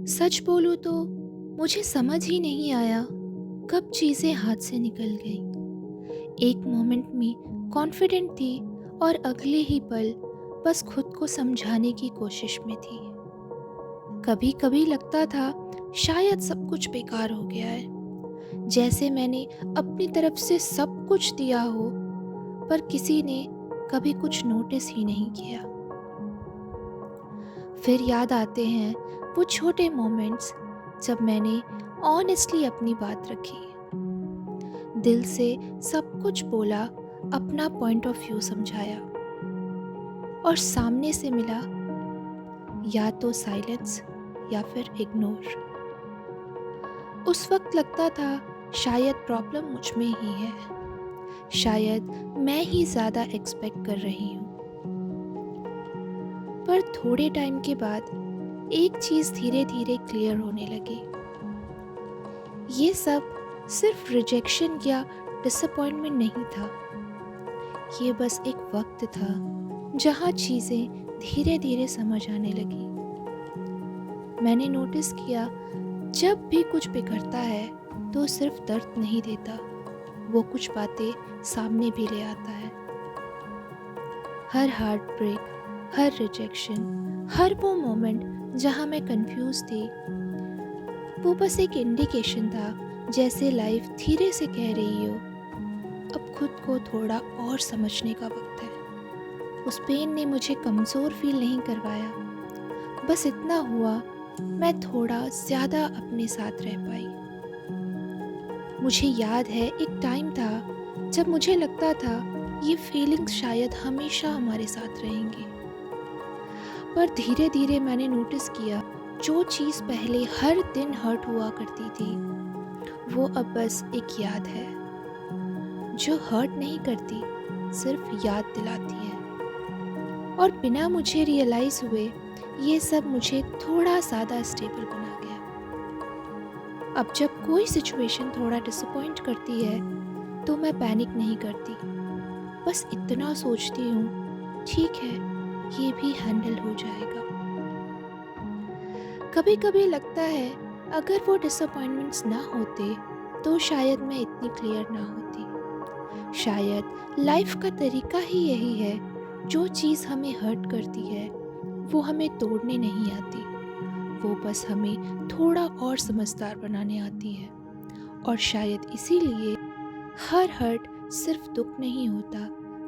सच बोलूं तो मुझे समझ ही नहीं आया कब चीज़ें हाथ से निकल गई। एक मोमेंट में कॉन्फिडेंट थी और अगले ही पल बस खुद को समझाने की कोशिश में थी। कभी कभी लगता था शायद सब कुछ बेकार हो गया है, जैसे मैंने अपनी तरफ से सब कुछ दिया हो पर किसी ने कभी कुछ नोटिस ही नहीं किया। फिर याद आते हैं वो छोटे मोमेंट्स जब मैंने ऑनेस्टली अपनी बात रखी, दिल से सब कुछ बोला, अपना पॉइंट ऑफ व्यू समझाया और सामने से मिला या तो साइलेंस या फिर इग्नोर। उस वक्त लगता था शायद प्रॉब्लम मुझ में ही है, शायद मैं ही ज़्यादा एक्सपेक्ट कर रही हूँ। पर थोड़े टाइम के बाद एक चीज़ धीरे धीरे क्लियर होने लगी। ये सब सिर्फ रिजेक्शन या डिसअपॉइंटमेंट नहीं था, ये बस एक वक्त था जहाँ चीज़ें धीरे धीरे समझ आने लगी। मैंने नोटिस किया जब भी कुछ बिगड़ता है तो सिर्फ दर्द नहीं देता, वो कुछ बातें सामने भी ले आता है। हर हार्ट ब्रेक, हर रिजेक्शन, हर वो मोमेंट जहाँ मैं कंफ्यूज थी, वो बस एक इंडिकेशन था, जैसे लाइफ धीरे से कह रही हो अब खुद को थोड़ा और समझने का वक्त है। उस पेन ने मुझे कमज़ोर फील नहीं करवाया, बस इतना हुआ मैं थोड़ा ज़्यादा अपने साथ रह पाई। मुझे याद है एक टाइम था जब मुझे लगता था ये फीलिंग्स शायद हमेशा हमारे साथ रहेंगी, पर धीरे धीरे मैंने नोटिस किया जो चीज़ पहले हर दिन हर्ट हुआ करती थी वो अब बस एक याद है, जो हर्ट नहीं करती, सिर्फ याद दिलाती है। और बिना मुझे रियलाइज़ हुए ये सब मुझे थोड़ा ज़्यादा स्टेबल बना गया। अब जब कोई सिचुएशन थोड़ा डिसअपॉइंट करती है तो मैं पैनिक नहीं करती, बस इतना सोचती हूँ ठीक है, ये भी हैंडल हो जाएगा। कभी कभी लगता है अगर वो डिसअपॉइंटमेंट्स ना होते तो शायद मैं इतनी क्लियर ना होती। शायद लाइफ का तरीका ही यही है, जो चीज़ हमें हर्ट करती है वो हमें तोड़ने नहीं आती, वो बस हमें थोड़ा और समझदार बनाने आती है। और शायद इसीलिए हर हर्ट सिर्फ दुख नहीं होता,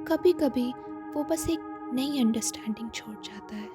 कभी कभी वो बस एक नई अंडरस्टैंडिंग छोड़ जाता है।